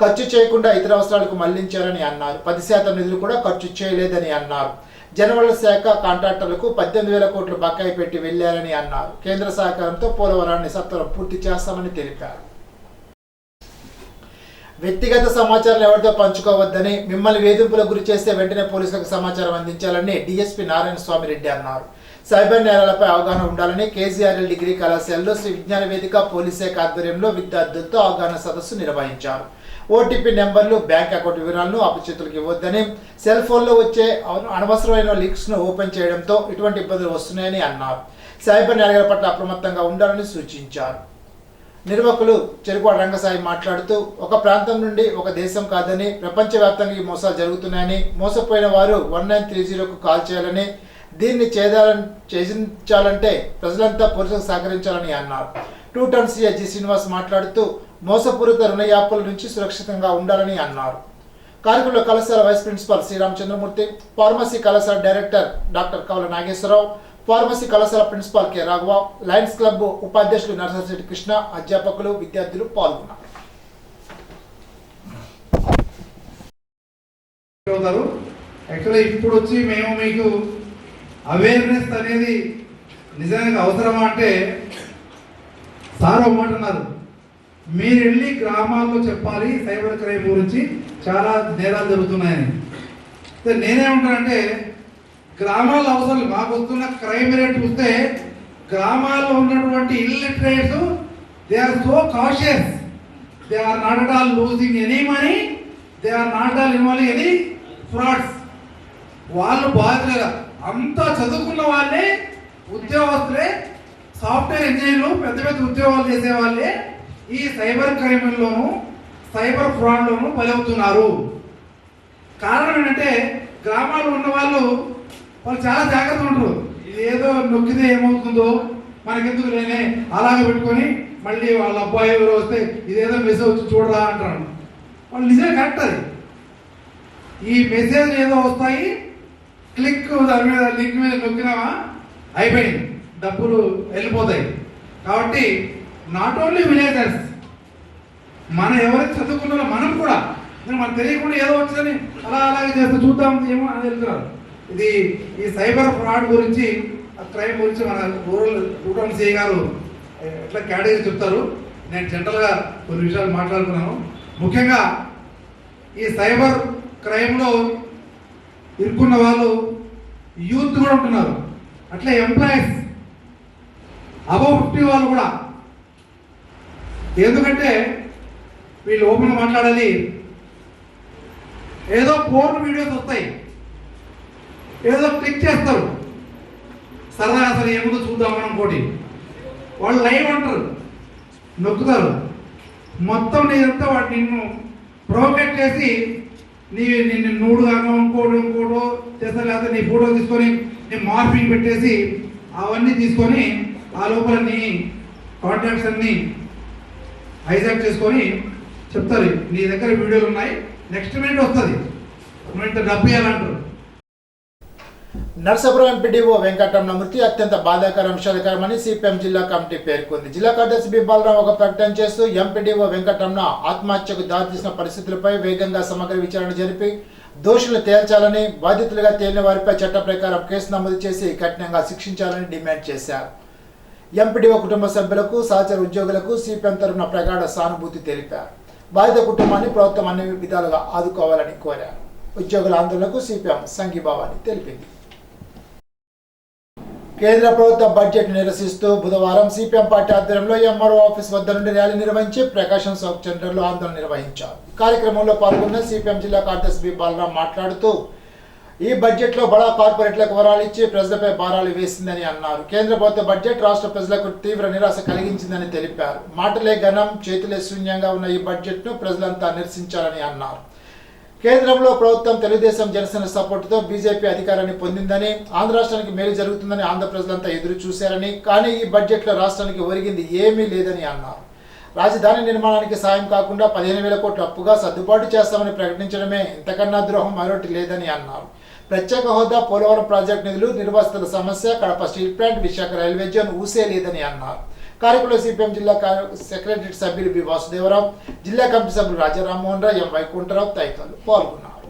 ఖర్చు చేయకుండా ఇతర అవసరాలకు మళ్లించారని అన్నారు. 10% నిధులు కూడా ఖర్చు చేయలేదని అన్నారు. జలవనరుల శాఖ కాంట్రాక్టర్లకు 18,000 కోట్లు బకాయి పెట్టి వెళ్లారని అన్నారు. కేంద్ర సహకారంతో పోలవరాన్ని సత్వరం పూర్తి చేస్తామని తెలిపారు. వ్యక్తిగత సమాచారం ఎవరితో పంచుకోవద్దని, మిమ్మల్ని వేధింపులకు గురి చేస్తే వెంటనే పోలీసులకు సమాచారం అందించాలని డీఎస్పీ నారాయణ స్వామి రెడ్డి అన్నారు. సైబర్ నేరాలపై అవగాహన ఉండాలని కేజీఆర్ఎల్ డిగ్రీ కళాశాలలో శ్రీ విజ్ఞాన వేదిక పోలీస్ శాఖ ఆధ్వర్యంలో విద్యార్థులతో అవగాహన సదస్సు నిర్వహించారు. ఓటీపీ నెంబర్లు, బ్యాంక్ అకౌంట్ వివరాలను అపరిచితులకు ఇవ్వొద్దని, సెల్ ఫోన్లో వచ్చే అనవసరమైన లింక్స్ను ఓపెన్ చేయడంతో ఇటువంటి ఇబ్బందులు వస్తున్నాయని అన్నారు. సైబర్ నేరాల పట్ల అప్రమత్తంగా ఉండాలని సూచించారు. నిర్వాహకులు చెరుకువాడ రంగసాయి మాట్లాడుతూ ఒక ప్రాంతం నుండి ఒక దేశం కాదని, ప్రపంచవ్యాప్తంగా ఈ మోసాలు జరుగుతున్నాయని, మోసపోయిన వారు 1930కు కాల్ చేయాలని, దీన్ని ఛేదించాలంటే ప్రజలంతా పోలీసులకు సహకరించాలని అన్నారు. 2 టౌన్ సిఐ జి శ్రీనివాస్ మాట్లాడుతూ మోసపూరిత రుణ యాప్ల నుంచి సురక్షితంగా ఉండాలని అన్నారు. కార్యక్రమంలో కళాశాల వైస్ ప్రిన్సిపాల్ శ్రీరామచంద్రమూర్తి, ఫార్మసీ కళాశాల డైరెక్టర్ డాక్టర్ కవల నాగేశ్వరరావు, ఫార్మసీ కళాశాల principal K Raghava, Lions club ఉపాధ్యక్షులు నరసింహశెట్టి కృష్ణ, అధ్యాపకులు, విద్యార్థులు పాల్గొన్నారు. యాక్చువల్లీ ఇప్పుడు వచ్చి మేము మీకు అవేర్నెస్ అనేది నిజానికి అవసరమా అంటే సార్ అన్నారు, మీరు వెళ్ళి గ్రామాల్లో చెప్పాలి సైబర్ క్రైమ్ గురించి చాలా నేరాలు జరుగుతున్నాయని. నేనేమంటానంటే గ్రామాల అవసరం మాకు వస్తున్న క్రైమ్ రేట్ చూస్తే గ్రామాల్లో ఉన్నటువంటి illiterates they are so cautious, they are not at all losing any money, they are not all involving any frauds. వాళ్ళు బాధ్యతగా అంతా చదువుకున్న వాళ్ళే, ఉద్యోగస్తులే, సాఫ్ట్వేర్ ఇంజనీర్లు, పెద్ద పెద్ద ఉద్యోగాలు చేసే వాళ్ళే ఈ సైబర్ క్రైమ్లోను సైబర్ ఫ్రాడ్లోను బలవుతున్నారు. కారణం ఏంటంటే గ్రామాల్లో ఉన్న వాళ్ళు చాలా జాగ్రత్తగా ఉంటారు. ఇది ఏదో నొక్కితే ఏమవుతుందో మనకెందుకు లేనే అలాగే పెట్టుకొని మళ్ళీ వాళ్ళ అబ్బాయి ఎవరో వస్తే ఇదేదో మెసేజ్ వచ్చి చూడరా అంటారు. వాళ్ళు నిజమే కరెక్ట్. అది ఈ మెసేజ్ ఏదో వస్తాయి, క్లిక్ దాని మీద లింక్ మీద నొక్కినామా అయిపోయింది, డబ్బులు వెళ్ళిపోతాయి. కాబట్టి నాట్ ఓన్లీ విలేజర్స్, మన ఎవరైతే చదువుకున్నారో మనం కూడా మనకు తెలియకుండా ఏదో వచ్చిందని అలాగే చేస్తే చూద్దాం ఏమో అని వెళ్తున్నారు. ఇది ఈ సైబర్ ఫ్రాడ్ గురించి, క్రైమ్ గురించి మన రూరల్ సిఐ గారు ఎట్లా కేటగిరీ చెప్తారు. నేను జనరల్గా కొన్ని విషయాలు మాట్లాడుకున్నాను. ముఖ్యంగా ఈ సైబర్ క్రైమ్లో ఇరుక్కున్న వాళ్ళు యూత్ కూడా ఉంటున్నారు, అట్లే ఎంప్లాయీస్ అబౌవ్ 50 వాళ్ళు కూడా. ఎందుకంటే వీళ్ళు ఓపెన్ మాట్లాడాలి, ఏదో పోర్న్ వీడియోస్ వస్తాయి, ఏదో క్లిక్ చేస్తారు, సరదాగా అసలు ఏముందో చూద్దామని అనుకోటి వాళ్ళు లైవ్ అంటారు, నొక్కుతారు. మొత్తం నీదంతా వాడు నిన్ను ప్రొవోకేట్ చేసి నిన్ను నూడుగానో ఇంకోటో చేస్తారు. లేకపోతే నీ ఫోటో తీసుకొని నీ మార్పింగ్ పెట్టేసి అవన్నీ తీసుకొని ఆ లోపల నీ కాంటాక్ట్స్ అన్నీ హైజాక్ చేసుకొని చెప్తారు నీ దగ్గర వీడియోలు ఉన్నాయి, నెక్స్ట్ మినిట్ వస్తుంది, నువ్వు ఇంత డబ్బు ఇవ్వాలంటారు. నర్సాపురం ఎంపీడీఓ వెంకటరమణ మృతి అత్యంత బాధాకర అంశాలకరమని సిపిఎం జిల్లా కమిటీ పేర్కొంది. జిల్లా కార్యదర్శి బి బాలరావు ఒక ప్రకటన చేస్తూ ఎంపీడీఓ వెంకటరమణ ఆత్మహత్యకు దారితీసిన పరిస్థితులపై వేగంగా సమగ్ర విచారణ జరిపి దోషులు తేల్చాలని, బాధితులుగా తేలిన వారిపై చట్ట ప్రకారం కేసు నమోదు చేసి కఠినంగా శిక్షించాలని డిమాండ్ చేశారు. ఎంపీడీఓ కుటుంబ సభ్యులకు సహచర ఉద్యోగులకు సిపిఎం తరఫున ప్రగాఢ సానుభూతి తెలిపారు. బాధిత కుటుంబాన్ని ప్రభుత్వం అన్ని విధాలుగా ఆదుకోవాలని కోరారు. ఉద్యోగుల ఆందోళనకు సిపిఎం సంఘీభావాన్ని తెలిపింది. కేంద్ర ప్రభుత్వ బడ్జెట్ నిరసిస్తూ బుధవారం సిపిఎం పార్టీ ఆధ్వర్యంలో ఎంఆర్ఓ ఆఫీస్ వద్ద నుండి ర్యాలీ నిర్వహించి ప్రకాశం సౌత్ సెంటర్లో ఆందోళన నిర్వహించారు. కార్యక్రమంలో పాల్గొన్న సిపిఎం జిల్లా కార్యదర్శి బి బాలరాం మాట్లాడుతూ ఈ బడ్జెట్లో బడా కార్పొరేట్లకు వరాలు ఇచ్చి ప్రజలపై భారాలు వేసిందని అన్నారు. కేంద్ర ప్రభుత్వ బడ్జెట్ రాష్ట్ర ప్రజలకు తీవ్ర నిరాశ కలిగించిందని తెలిపారు. మాటలే ఘనం, చేతులే శూన్యంగా ఉన్న ఈ బడ్జెట్ను ప్రజలంతా నిరసించాలని అన్నారు. కేంద్రంలో ప్రభుత్వం తెలుగుదేశం జనసేన సపోర్టుతో బీజేపీ అధికారాన్ని పొందిందని, ఆంధ్ర రాష్ట్రానికి మేలు జరుగుతుందని ఆంధ్ర ప్రజలంతా ఎదురు చూశారని, కానీ ఈ బడ్జెట్లో రాష్ట్రానికి ఒరిగింది ఏమీ లేదని అన్నారు. రాజధాని నిర్మాణానికి సాయం కాకుండా 15,000 కోట్ల అప్పుగా సర్దుబాటు చేస్తామని ప్రకటించడమే ఇంతకన్నా ద్రోహం మరొకటి లేదని అన్నారు. ప్రత్యేక హోదా, పోలవరం ప్రాజెక్టు నిధులు, నిర్వాసితుల సమస్య, Kadapa steel plant, Visakha railway zone ఊసే లేదని అన్నారు. కార్యక్రమంలో సిపిఎం జిల్లా సెక్రటరీ సభ్యులు బి వాసుదేవరావు, జిల్లా కమిటీ సభ్యులు రాజా రామ్మోహన్ రావు, ఎం వైకుంఠరావు తదితరులు పాల్గొన్నారు.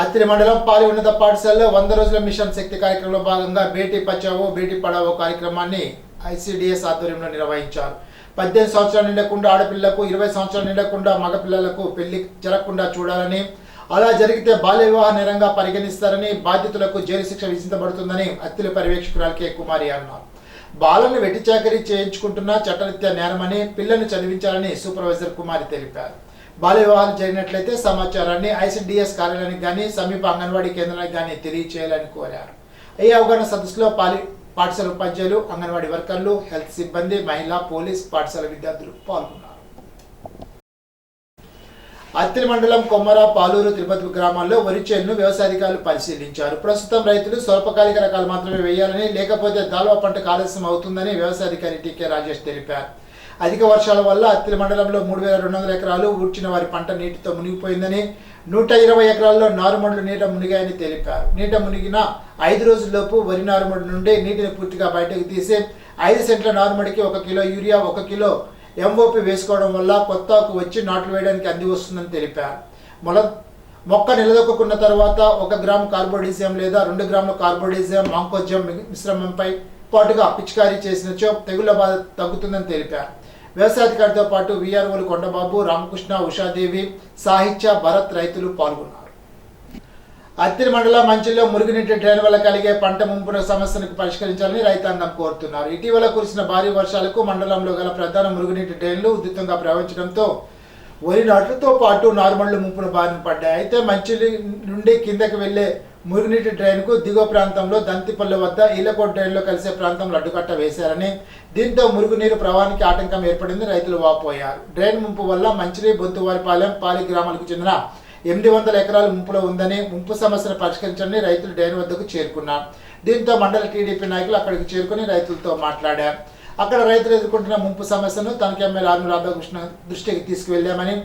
అత్తిలి మండలం పాలి ఉన్నత పాఠశాలలో 100 రోజుల మిషన్ శక్తి కార్యక్రమంలో భాగంగా బేటీ బచావో బేటీ పడావో కార్యక్రమాన్ని ఐసిడిఎస్ ఆధ్వర్యంలో నిర్వహించారు. 18 సంవత్సరాలు నిండకుండా ఆడపిల్లకు, 20 సంవత్సరాలు నిండకుండా మగపిల్లలకు పెళ్లి జరగకుండా చూడాలని, అలా జరిగితే బాల్య వివాహ నేరంగా పరిగణిస్తారని, బాధితులకు జైలు శిక్ష విధించబడుతుందని అత్తిలి పర్యవేక్షకురాలు కె కుమారి అన్నారు. బాలను వెట్టి చాకరీ చేయించుకుంటున్న చట్టరీత్యా నేరమని, పిల్లల్ని చదివించాలని సూపర్వైజర్ కుమారి తెలిపారు. బాల్య వివాహాలు జరిగినట్లయితే సమాచారాన్ని ఐసిడిఎస్ కార్యాలయానికి కానీ సమీప అంగన్వాడీ కేంద్రానికి కానీ తెలియచేయాలని కోరారు. ఈ అవగాహన సదస్సులో పాఠశాల ఉపాధ్యాయులు, అంగన్వాడీ వర్కర్లు, హెల్త్ సిబ్బంది, మహిళా, పోలీస్, పాఠశాల విద్యార్థులు పాల్గొన్నారు. అత్తిలి మండలం కొమ్మర, పాలూరు, తిరుపతి గ్రామాల్లో వరి చేనును వ్యవసాయాధికారులు పరిశీలించారు. ప్రస్తుతం రైతులు స్వల్పకాలిక రకాలు మాత్రమే వేయాలని, లేకపోతే దాల్వా పంటకు ఆలస్యం అవుతుందని వ్యవసాయాధికారి టీకే రాజేష్ తెలిపారు. అధిక వర్షాల వల్ల అత్తిలి మండలంలో 3,200 ఎకరాలు ఊడ్చిన వారి పంట నీటితో మునిగిపోయిందని, 120 ఎకరాల్లో నారుమడులు నీట మునిగాయని తెలిపారు. నీట మునిగిన 5 రోజుల్లోపు వరి నారుమడి నుండి నీటిని పూర్తిగా బయటకు తీసి 5 సెంట్ల నారుమడికి 1 కిలో యూరియా, 1 కిలో ఎంఓపి వేసుకోవడం వల్ల కొత్తకు వచ్చి నాట్లు వేయడానికి అంది వస్తుందని తెలిపారు. మొక్క నిలదొక్కున్న తర్వాత 1 గ్రాము కార్బోడిజియం లేదా 2 గ్రాముల కార్బోడిజియం మాంకోజియం మిశ్రమంపై పాటుగా పిచికారీ చేసినచో తెగుళ్ల బాధ తగ్గుతుందని తెలిపారు. వ్యవసాయాధికారితో పాటు వీఆర్ఓలు కొండబాబు, రామకృష్ణ, ఉషాదేవి, సాహిత్య, భరత్ రైతులు పాల్గొన్నారు. అత్తిలి మండలం మంచిలో మురుగునీటి డ్రైన్ వల్ల కలిగే పంట ముంపున సమస్యను పరిష్కరించాలని రైతాంగం కోరుతున్నారు. ఇటీవల కురిసిన భారీ వర్షాలకు మండలంలో గల ప్రధాన మురుగునీటి డ్రైన్లు ఉధృతంగా ప్రవహించడంతో వరి నాట్లతో పాటు నార్మళ్లు ముంపున బారిన పడ్డాయి. అయితే మంచిలి నుండి కిందకి వెళ్లే మురుగునీటి డ్రైన్కు దిగువ ప్రాంతంలో దంతిపల్లె వద్ద ఈలకోట్ డ్రైన్లో కలిసే ప్రాంతంలో అడ్డుకట్ట వేశారని, దీంతో మురుగునీరు ప్రవాహానికి ఆటంకం ఏర్పడింది. రైతులు వాపోయారు. డ్రైన్ ముంపు వల్ల మంచిలి, బొంతువారిపాలెం, పాలి గ్రామాలకు చెందిన 800 ఎకరాలు ముంపులో ఉందని, ముంపు సమస్యను పరిష్కరించని రైతులు డ్రైన్ వద్దకు చేరుకున్నారు. దీంతో మండల టీడీపీ నాయకులు అక్కడికి చేరుకుని రైతులతో మాట్లాడారు. అక్కడ రైతులు ఎదుర్కొంటున్న ముంపు సమస్యను తనకి ఎమ్మెల్యే ఆర్మీ రాధాకృష్ణ దృష్టికి తీసుకువెళ్లామని,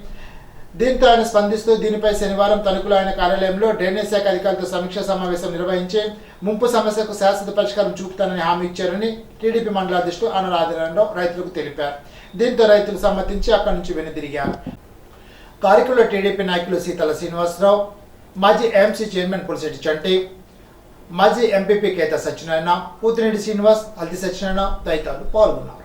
దీంతో ఆయన స్పందిస్తూ దీనిపై శనివారం తణుకులో ఆయన కార్యాలయంలో డ్రైనేజ్ శాఖ అధికారులతో సమీక్షా సమావేశం నిర్వహించి ముంపు సమస్యకు శాశ్వత పరిష్కారం చూపుతానని హామీ ఇచ్చారని టీడీపీ మండల అధ్యక్షుడు ఆనరాధనరావు రైతులకు తెలిపారు. దీంతో రైతులు సమ్మతించి అక్కడి నుంచి వెనుదిరిగారు. కార్యక్రమంలో టీడీపీ నాయకులు సీతల శ్రీనివాసరావు, మాజీ ఏఎంసీ చైర్మన్ పులిశెట్టి చంటి, మాజీ ఎంపీపీ కేత సత్యనారాయణ, పూతిరెడ్డి శ్రీనివాస్, అల్ది సత్యనారాయణ తదితరులు పాల్గొన్నారు.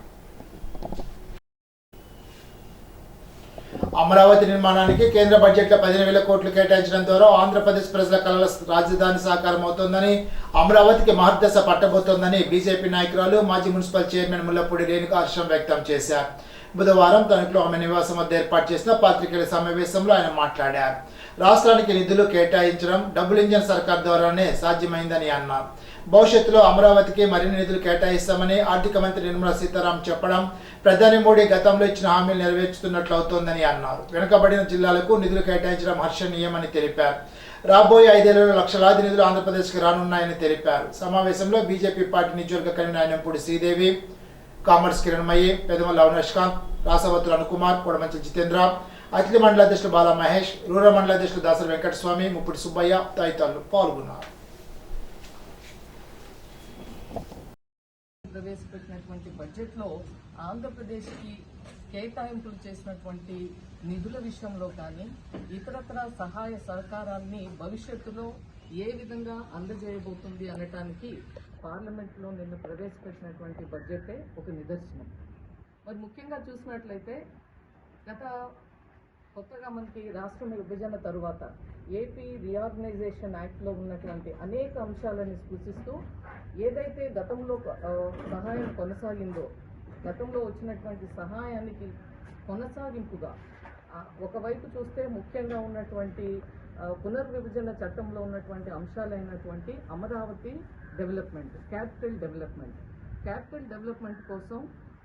అమరావతి నిర్మాణానికి కేంద్ర బడ్జెట్లో 15,000 కోట్లు కేటాయించడం ద్వారా ఆంధ్రప్రదేశ్ ప్రజల కళల రాజధాని సాకారం అవుతోందని, అమరావతికి మహర్దశ పట్టబోతోందని బీజేపీ నాయకురాలు, మాజీ మున్సిపల్ చైర్మన్ ముల్లపూడి రేణుక హర్షం వ్యక్తం చేశారు. బుధవారం తణుకులో ఆమె నివాసం వద్ద ఏర్పాటు చేసిన పాత్రికేయుల సమావేశంలో ఆయన మాట్లాడారు. రాష్ట్రానికి నిధులు కేటాయించడం డబుల్ ఇంజన్ సర్కార్ ద్వారానే సాధ్యమైందని అన్నారు. భవిష్యత్తులో అమరావతికి మరిన్ని నిధులు కేటాయిస్తామని ఆర్థిక మంత్రి నిర్మలా సీతారామన్ చెప్పడం ప్రధాని మోడీ గతంలో ఇచ్చిన హామీలు నెరవేర్చుతున్నట్లు అవుతోందని అన్నారు. వెనుకబడిన జిల్లాలకు నిధులు కేటాయించడం హర్షణీయమని తెలిపారు. రాబోయే 5 ఏళ్లలో లక్షలాది నిధులు ఆంధ్రప్రదేశ్కి రానున్నాయని తెలిపారు. సమావేశంలో బీజేపీ పార్టీ నియోజకవర్గ కన్వీనర్ అయినప్పుడు శ్రీదేవి, కామర్స్ కిరణ్మయి, పెదమల్ల అవినాష్కాంత్, రాసవతుల అనుకుమార్, కొడమంచి జితేంద్ర, అఖిల మండల అధ్యక్షులు బాలా మహేష్, రూరల్ మండల అధ్యక్షులు దాసరి వెంకటస్వామి, ముప్పుడి సుబ్బయ్య తదితరులు పాల్గొన్నారు. ప్రవేశపెట్టినటువంటి బడ్జెట్లో ఆంధ్రప్రదేశ్కి కేటాయింపులు చేసినటువంటి నిధుల విషయంలో కానీ ఇతరత్ర సహాయ సహకారాన్ని భవిష్యత్తులో ఏ విధంగా అందజేయబోతుంది అనటానికి పార్లమెంట్లో నిన్న ప్రవేశపెట్టినటువంటి బడ్జెటే ఒక నిదర్శనం. మరి ముఖ్యంగా చూసినట్లయితే గత కొత్తగా మనకి రాష్ట్రం విభజన తరువాత ఏపీ రీఆర్గనైజేషన్ యాక్ట్లో ఉన్నటువంటి అనేక అంశాలను స్పృశిస్తూ ఏదైతే గతంలో సహాయం కొనసాగిందో, గతంలో వచ్చినటువంటి సహాయానికి కొనసాగింపుగా ఒకవైపు చూస్తే ముఖ్యంగా ఉన్నటువంటి పునర్విభజన చట్టంలో ఉన్నటువంటి అంశాలైనటువంటి అమరావతి డెవలప్మెంట్, క్యాపిటల్ డెవలప్మెంట్ కోసం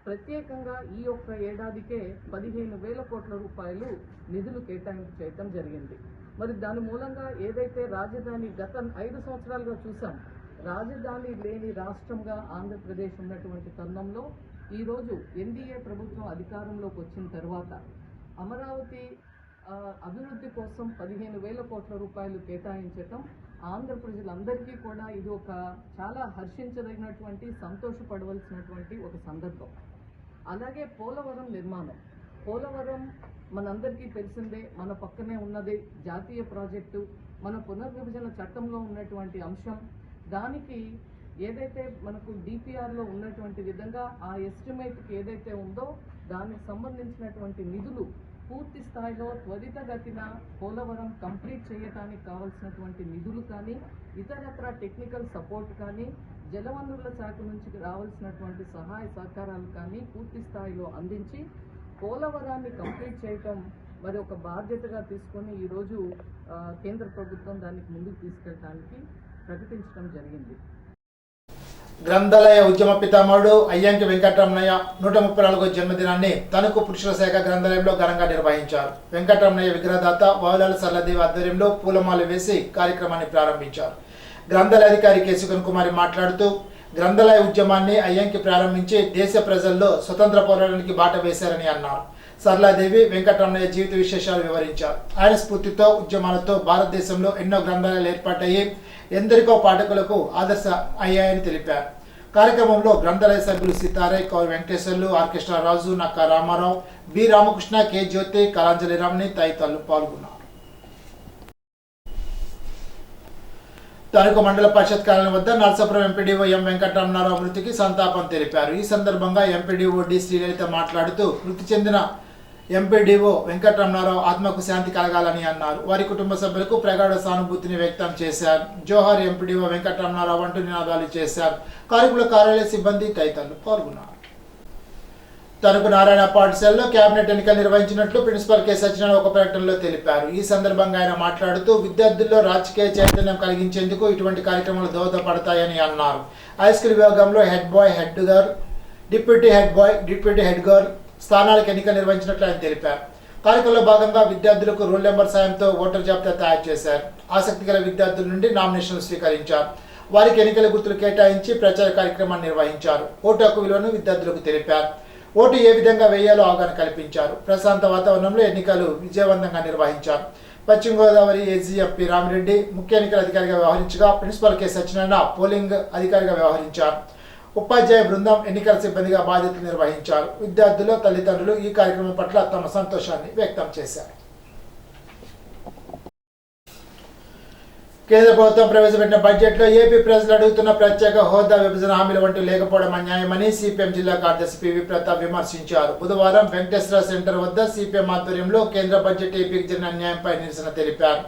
ప్రత్యేకంగా ఈ ఒక్క ఏడాదికే 15,000 కోట్ల రూపాయలు నిధులు కేటాయింపు చేయడం జరిగింది. మరి దాని మూలంగా ఏదైతే రాజధాని గత 5 సంవత్సరాలుగా చూసాం, రాజధాని లేని రాష్ట్రంగా ఆంధ్రప్రదేశ్ ఉన్నటువంటి తరుణంలో ఈరోజు ఎన్డీఏ ప్రభుత్వం అధికారంలోకి వచ్చిన తర్వాత అమరావతి అభివృద్ధి కోసం 15,000 కోట్ల రూపాయలు కేటాయించటం ఆంధ్ర ప్రజలందరికీ కూడా ఇది ఒక చాలా హర్షించదగినటువంటి, సంతోషపడవలసినటువంటి ఒక సందర్భం. అలాగే పోలవరం నిర్మాణం, పోలవరం మనందరికీ తెలిసిందే, మన పక్కనే ఉన్నది జాతీయ ప్రాజెక్టు, మన పునర్విభజన చట్టంలో ఉన్నటువంటి అంశం. దానికి ఏదైతే మనకు డిపిఆర్లో ఉన్నటువంటి విధంగా ఆ ఎస్టిమేట్కి ఏదైతే ఉందో దానికి సంబంధించినటువంటి నిధులు పూర్తి స్థాయిలో త్వరితగతిన పోలవరం కంప్లీట్ చేయడానికి కావాల్సినటువంటి నిధులు కానీ, ఇతరత్ర టెక్నికల్ సపోర్ట్ కానీ, జలవనరుల శాఖ నుంచి రావాల్సినటువంటి సహాయ సహకారాలు కానీ పూర్తి స్థాయిలో అందించి పోలవరాన్ని కంప్లీట్ చేయటం మరి ఒక బాధ్యతగా తీసుకొని ఈరోజు కేంద్ర ప్రభుత్వం దానికి ముందుకు తీసుకెళ్ళడానికి ప్రకటించడం జరిగింది. గ్రంథాలయ ఉద్యమ పితామహుడు అయ్యంకి వెంకటరమణయ్య 134వ జన్మదినాన్ని తణుకు పురుషుల శాఖ గ్రంథాలయంలో ఘనంగా నిర్వహించారు. వెంకటరమణయ్య విగ్రహదాత వావులాల సరళదేవి ఆధ్వర్యంలో పూలమాల వేసి కార్యక్రమాన్ని ప్రారంభించారు. గ్రంథాలయ అధికారి కె సుగన్ కుమారి మాట్లాడుతూ గ్రంథాలయ ఉద్యమాన్ని అయ్యంకి ప్రారంభించి దేశ ప్రజల్లో స్వతంత్ర పోరాటానికి బాట వేశారని అన్నారు. సరళాదేవి వెంకటరమణయ్య జీవిత విశేషాలు వివరించారు. ఆయన స్ఫూర్తితో ఉద్యమాలతో భారతదేశంలో ఎన్నో గ్రంథాలయాలు ఏర్పాటయ్యి ఎందరికో పాఠకులకు ఆదర్శ అయ్యాయని తెలిపారు. కార్యక్రమంలో గ్రంథాలయ సభ్యులు సీతారై, కౌరు వెంకటేశ్వర్లు, ఆర్కెస్ట్రా రాజు, నక్కా రామారావు, బి రామకృష్ణ, కె జ్యోతి, కళాంజలి రమణి తదితరులు పాల్గొన్నారు. తణుకు మండల పరిషత్ కార్యాలయం వద్ద నరసాపురం ఎంపీడీఓ ఎం వెంకటరమణారావు మృతికి సంతాపం తెలిపారు. ఈ సందర్భంగా ఎంపీడీఓ డి శ్రీలలిత మాట్లాడుతూ మృతి చెందిన ఎంపీడీఓ వెంకటరమణారావు ఆత్మకు శాంతి కలగాలని అన్నారు. వారి కుటుంబ సభ్యులకు ప్రగాఢ సానుభూతిని వ్యక్తం చేశారు. జోహార్ ఎంపీడీఓ వెంకటరమణారావు అంటూ నినాదాలు చేశారు. కార్మికుల కార్యాలయ సిబ్బంది తదితరులు పాల్గొన్నారు. తణుకు నారాయణ పాఠశాలలో కేబినెట్ ఎన్నికలు నిర్వహించినట్లు ప్రిన్సిపల్ కె సత్యనారాయణ ఒక ప్రకటనలో తెలిపారు. ఈ సందర్భంగా ఆయన మాట్లాడుతూ విద్యార్థుల్లో రాజకీయ చైతన్యం కలిగించేందుకు ఇటువంటి కార్యక్రమాలు దోహదపడతాయని అన్నారు. హై స్కూల్ విభాగంలో head bye, head girl, deputy head bye, deputy head girl స్థానాలకు ఎన్నికలు నిర్వహించినట్లు ఆయన తెలిపారు. కార్యక్రమంలో భాగంగా విద్యార్థులకు రోల్ నెంబర్ సాయంతో ఓటర్ జాబితా తయారు చేశారు. ఆసక్తి గల విద్యార్థుల నుండి నామినేషన్లు స్వీకరించారు. వారికి ఎన్నికల గుర్తులు కేటాయించి ప్రచార కార్యక్రమాన్ని నిర్వహించారు. ఓటు హక్కు విలువను విద్యార్థులకు తెలిపారు. ఓటు ఏ విధంగా వేయాలో అవగాహన కల్పించారు. ప్రశాంత వాతావరణంలో ఎన్నికలు విజయవంతంగా నిర్వహించారు. పశ్చిమ గోదావరి ఏజీఎంపీ రామిరెడ్డి ముఖ్య ఎన్నికల అధికారిగా వ్యవహరించగా ప్రిన్సిపల్ కె సత్యనారాయణ పోలింగ్ అధికారిగా వ్యవహరించారు. ఉపాధ్యాయ బృందం ఎన్నికల సిబ్బందిగా బాధ్యతలు నిర్వహించారు. విద్యార్థులు, తల్లిదండ్రులు ఈ కార్యక్రమం పట్ల తమ సంతోషాన్ని వ్యక్తం చేశారు. కేంద్ర ప్రభుత్వం ప్రవేశపెట్టిన బడ్జెట్లో ఏపీ ప్రజలు అడుగుతున్న ప్రత్యేక హోదా, విభజన హామీలు వంటి లేకపోవడం అన్యాయమని సిపిఎం జిల్లా కార్యదర్శి పివి ప్రతాప్ విమర్శించారు. బుధవారం వెంకటేశ్వర సెంటర్ వద్ద సిపిఎం ఆధ్వర్యంలో కేంద్ర బడ్జెట్ ఏపీకి జరిగిన అన్యాయంపై నిరసన తెలిపారు.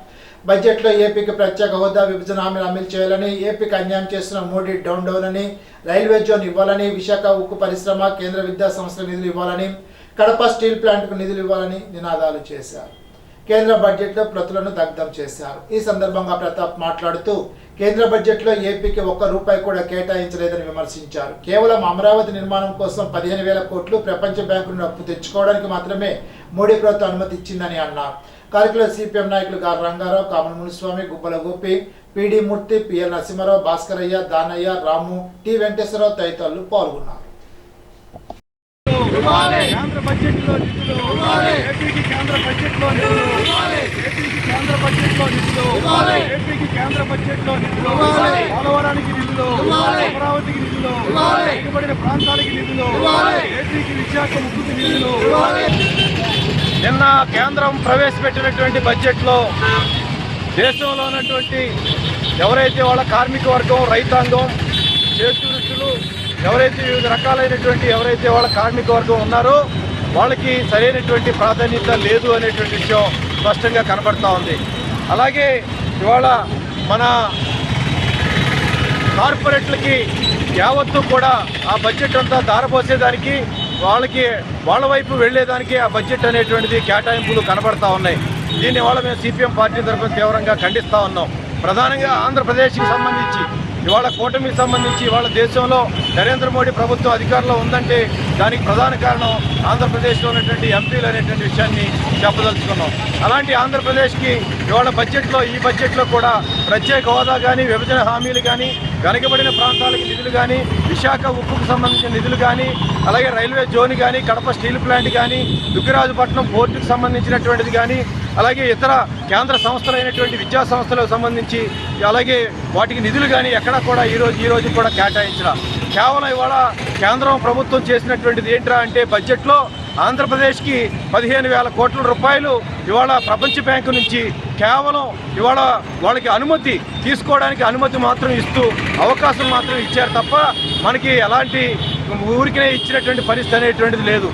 బడ్జెట్లో ఏపీకి ప్రత్యేక హోదా, విభజన హామీలు అమలు చేయాలని, ఏపీకి అన్యాయం చేస్తున్న మోడీ డౌన్ అని, రైల్వే జోన్ ఇవ్వాలని, విశాఖ ఉక్కు పరిశ్రమ, కేంద్ర విద్యా సంస్థల నిధులు ఇవ్వాలని, కడప స్టీల్ ప్లాంట్కు నిధులు ఇవ్వాలని నినాదాలు చేశారు. కేంద్ర బడ్జెట్లో ప్రతులను దగ్ధం చేశారు. ఈ సందర్భంగా ప్రతాప్ మాట్లాడుతూ కేంద్ర బడ్జెట్లో ఏపీకి ₹1 కూడా కేటాయించలేదని విమర్శించారు. కేవలం అమరావతి నిర్మాణం కోసం 15,000 కోట్లు ప్రపంచ బ్యాంకు నుండి అప్పు తెచ్చుకోవడానికి మాత్రమే మోడీ ప్రభుత్వం అనుమతి ఇచ్చిందని అన్నారు. కార్యక్రమంలో సిపిఎం నాయకులు గారు రంగారావు, కామన మునిస్వామి, గుబ్బల గోపి, పిడి మూర్తి, పిఎల్ నరసింహారావు, భాస్కరయ్య, దానయ్య, రాము, టి వెంకటేశ్వరరావు తదితరులు పాల్గొన్నారు. కేంద్ర బడ్జెట్లో నిధులు, ఏపీకి కేంద్ర బడ్జెట్లో నిధులు, ఏపీకి కేంద్ర బడ్జెట్లో నిధులు, ఏపీకి కేంద్ర బడ్జెట్లో నిధులు, పోలవరానికి నిధులు, అమరావతికి నిధులు, వెనుకబడిన ప్రాంతాలకి నిధులు, ఏపీకి విశాఖ ఉక్కుకి నిధులు. నిన్న కేంద్రం ప్రవేశపెట్టినటువంటి బడ్జెట్లో దేశంలో ఉన్నటువంటి ఎవరైతే వాళ్ళ కార్మిక వర్గం, రైతాంగం, చేతి వృత్తులు, ఎవరైతే వివిధ రకాలైనటువంటి ఎవరైతే వాళ్ళ కార్మిక వర్గం ఉన్నారో వాళ్ళకి సరైనటువంటి ప్రాధాన్యత లేదు అనేటువంటి విషయం స్పష్టంగా కనబడతా ఉంది. అలాగే ఇవాళ మన కార్పొరేట్లకి యావత్తు కూడా ఆ బడ్జెట్ అంతా దారపోసేదానికి, వాళ్ళ వైపు వెళ్లేదానికి ఆ బడ్జెట్ అనేటువంటిది కేటాయింపులు కనబడతా ఉన్నాయి. దీన్ని ఇవాళ మేము సిపిఎం పార్టీ తరఫున తీవ్రంగా ఖండిస్తూ ఉన్నాం. ప్రధానంగా ఆంధ్రప్రదేశ్కి సంబంధించి ఇవాళ కూటమికి సంబంధించి ఇవాళ దేశంలో నరేంద్ర మోడీ ప్రభుత్వం అధికారంలో ఉందంటే దానికి ప్రధాన కారణం ఆంధ్రప్రదేశ్లో ఉన్నటువంటి ఎంపీలు అనేటువంటి విషయాన్ని చెప్పదలుచుకున్నాం. అలాంటి ఆంధ్రప్రదేశ్కి ఇవాళ ఈ బడ్జెట్లో కూడా ప్రత్యేక హోదా కానీ, విభజన హామీలు కానీ, వెనకబడిన ప్రాంతాలకు నిధులు కానీ, విశాఖ ఉక్కుకు సంబంధించిన నిధులు కానీ, అలాగే రైల్వే జోన్ కానీ, కడప స్టీల్ ప్లాంట్ కానీ, దుగ్గిరాజుపట్నం పోర్టుకు సంబంధించినటువంటిది కానీ, అలాగే ఇతర కేంద్ర సంస్థలైనటువంటి విద్యా సంస్థలకు సంబంధించి అలాగే వాటికి నిధులు కానీ ఎక్కడా కూడా ఈ రోజు కూడా కేటాయించరా. కేవలం ఇవాళ కేంద్రం ప్రభుత్వం చేసినటువంటిది ఏంట్రా అంటే బడ్జెట్లో ఆంధ్రప్రదేశ్కి 15,000 కోట్ల రూపాయలు ఇవాళ ప్రపంచ బ్యాంకు నుంచి కేవలం ఇవాళ వాళ్ళకి అనుమతి తీసుకోవడానికి అనుమతి మాత్రం ఇస్తూ అవకాశం మాత్రం ఇచ్చారు తప్ప మనకి ఎలాంటి ఊరికినే ఇచ్చినటువంటి పరిస్థితి అనేటువంటిది లేదు.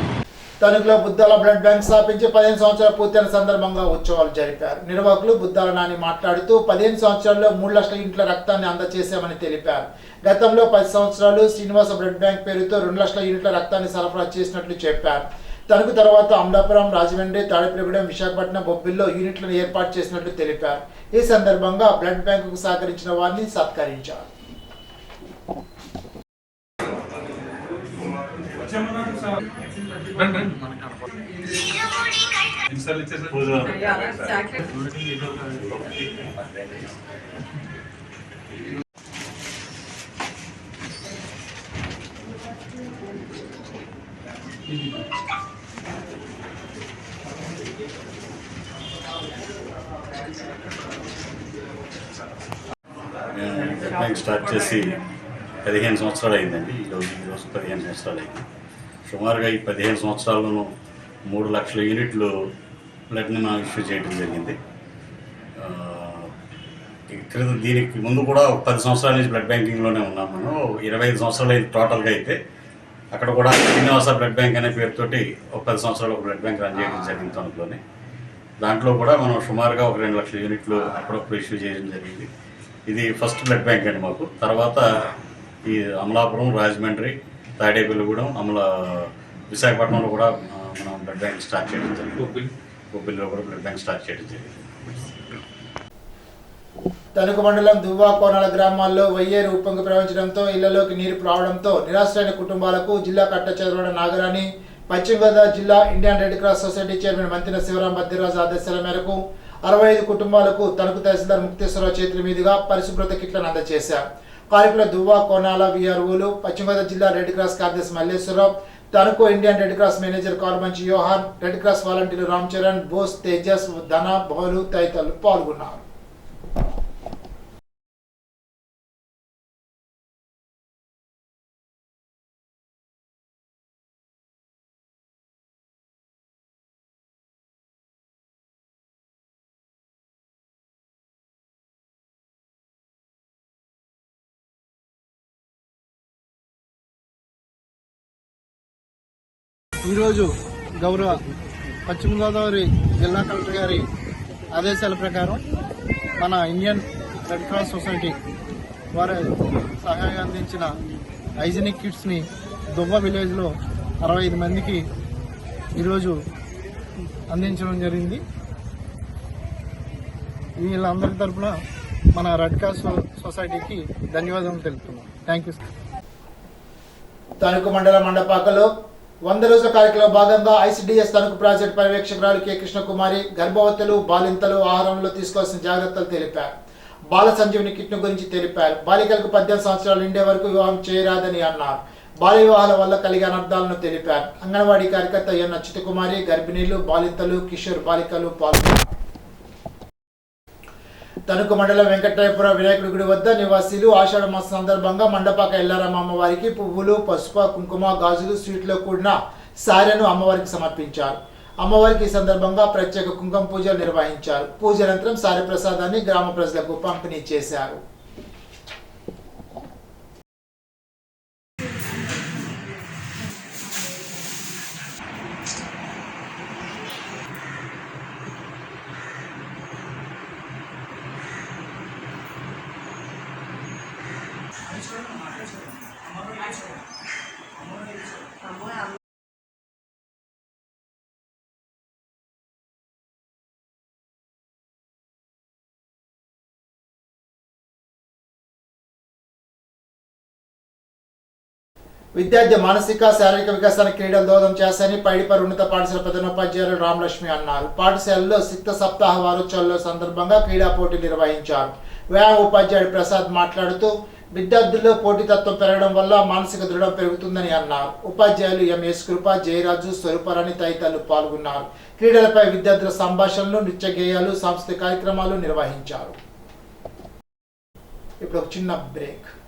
తణుకులో బుద్ధాల బ్లడ్ బ్యాంక్ స్థాపించి 15 సంవత్సరాలు పూర్తయిన సందర్భంగా ఉత్సవాలు జరిపారు. నిర్వాహకులు బుద్ధాల నాని మాట్లాడుతూ 15 సంవత్సరాల్లో 3 లక్షల యూనిట్ల రక్తాన్ని అందజేశామని తెలిపారు. గతంలో 10 సంవత్సరాలు శ్రీనివాస బ్లడ్ బ్యాంక్ పేరుతో 2 లక్షల యూనిట్ల రక్తాన్ని సరఫరా చేసినట్లు చెప్పారు. తణుకు తర్వాత అమలాపురం, రాజమండ్రి, తాడేపల్లిగూడెం, విశాఖపట్నం, బొబ్బిల్లో యూనిట్లను ఏర్పాటు చేసినట్లు తెలిపారు. ఈ సందర్భంగా బ్లడ్ బ్యాంకుకు సహకరించిన వారిని సత్కరించారు. బ్యాంక్ స్టార్ట్ చేసి 15 సంవత్సరాలు అయిందండి. ఈరోజు 15 సంవత్సరాలు అయింది. సుమారుగా ఈ 15 సంవత్సరాల్లోనూ 3 లక్షల యూనిట్లు బ్లడ్ని మనం ఇష్యూ చేయడం జరిగింది. ఇక్కడ దీనికి ముందు కూడా 10 సంవత్సరాల నుంచి బ్లడ్ బ్యాంకింగ్లోనే ఉన్నాం. మనం 25 సంవత్సరాలు అయింది టోటల్గా అయితే. అక్కడ కూడా శ్రీనివాస బ్లడ్ బ్యాంక్ అనే పేరుతోటి 10 సంవత్సరాలు ఒక బ్లడ్ బ్యాంక్ రన్ చేయడం జరిగింది తణుకులోనే. దాంట్లో కూడా మనం సుమారుగా 2 లక్షల యూనిట్లు అప్పుడప్పుడు ఇష్యూ చేయడం జరిగింది. ఇది ఫస్ట్ బ్లడ్ బ్యాంక్ అండి మాకు. తర్వాత ఈ అమలాపురం, రాజమండ్రి, తాడేపల్లిగూడెం, విశాఖపట్నంలో కూడా మనం బ్లడ్ బ్యాంక్ స్టార్ట్ చేయడం జరిగింది. బొబ్బిల్లో కూడా బ్లడ్ బ్యాంక్ స్టార్ట్ చేయడం జరిగింది. తణుకు మండలం దువ్వా కోనాల గ్రామాల్లో వయ్యేరు ఉప్పొంగి ప్రవహించడంతో ఇళ్లలోకి నీరు రావడంతో నిరాశ్రయైన కుటుంబాలకు జిల్లా కట్టచెదరవడ నాగరాణి, పశ్చిమ గోదావరి జిల్లా Indian Red Cross Society chairman Manthina Sivaram Baddiraju ఆదేశాల మేరకు 65 కుటుంబాలకు తణుకు తహసీల్దార్ ముక్తేశ్వరరావు చేతుల మీదుగా పరిశుభ్రత కిట్లను అందజేశారు. కార్యక్రమంలో దువ్వా కోనాల విఆర్ఓలు, పశ్చిమ గోదావరి జిల్లా రెడ్ క్రాస్ కార్యదర్శి Malleswararao, Tanuku Indian Red Cross manager Karmanchi Yohan, red cross వాలంటీర్లు రామ్ చరణ్, బోస్, తేజస్, ధన, బహులు తదితరులు పాల్గొన్నారు. ఈరోజు గౌరవ పశ్చిమ గోదావరి జిల్లా కలెక్టర్ గారి ఆదేశాల ప్రకారం మన ఇండియన్ రెడ్ క్రాస్ సొసైటీ వారు సహాయం అందించిన హైజీనిక్ కిట్స్ని దువ్వ విలేజ్లో 65 మందికి ఈరోజు అందించడం జరిగింది. వీళ్ళందరి తరఫున మన రెడ్ క్రాస్ సొసైటీకి ధన్యవాదాలు తెలుపుతున్నాం. Thank you. తణుకు మండల మండపాకలో 100 రోజుల కార్యక్రమంలో భాగంగా ఐసిడిఎస్ తణుకు ప్రాజెక్టు పర్యవేక్షకురాలు కె కృష్ణకుమారి గర్భవతులు, బాలింతలు ఆహారంలో తీసుకోవాల్సిన జాగ్రత్తలు తెలిపారు. బాల సంజీవిని కిట్ను గురించి తెలిపారు. బాలికలకు 18 సంవత్సరాలు నిండే వరకు వివాహం చేయరాదని అన్నారు. బాల్య వివాహాల వల్ల కలిగే అనర్థాలను తెలిపారు. అంగన్వాడీ కార్యకర్త ఎన్ అచ్యుతకుమారి, గర్భిణీలు, బాలింతలు, కిషోర్ బాలికలు పాల్గొన్నారు. తణుకు మండలం వెంకటరాయపురం వినాయకుడి గుడి వద్ద నివాసీలు ఆషాఢ మాసం సందర్భంగా మండపాక ఎల్లారమ్మ అమ్మవారికి పువ్వులు, పసుపు, కుంకుమ, గాజులు, స్వీట్లో కూడిన సారెను అమ్మవారికి సమర్పించారు. అమ్మవారికి ఈ సందర్భంగా ప్రత్యేక కుంకుమ పూజలు నిర్వహించారు. పూజ అనంతరం సారి ప్రసాదాన్ని గ్రామ ప్రజలకు పంపిణీ చేశారు. విద్యార్థి మానసిక శారీరక వికాసానికి క్రీడలు దోహదం చేస్తాయని పైడిపర్ ఉన్నత పాఠశాల ప్రధానోపాధ్యాయులు రామలక్ష్మి అన్నారు. పాఠశాలలో సిక్త సప్తాహ వారోత్సవాల సందర్భంగా క్రీడా పోటీలు నిర్వహించారు. వ్యాయామ ఉపాధ్యాయుడు ప్రసాద్ మాట్లాడుతూ విద్యార్థుల్లో పోటీతత్వం పెరగడం వల్ల మానసిక దృఢం పెరుగుతుందని అన్నారు. ఉపాధ్యాయులు ఎంఎస్ కృప, జయరాజు, స్వరూపరాణి తదితరులు పాల్గొన్నారు. క్రీడలపై విద్యార్థుల సంభాషణలు, నృత్య గేయాలు, సాంస్కృతిక కార్యక్రమాలు నిర్వహించారు. ఇప్పుడు ఒక చిన్న బ్రేక్.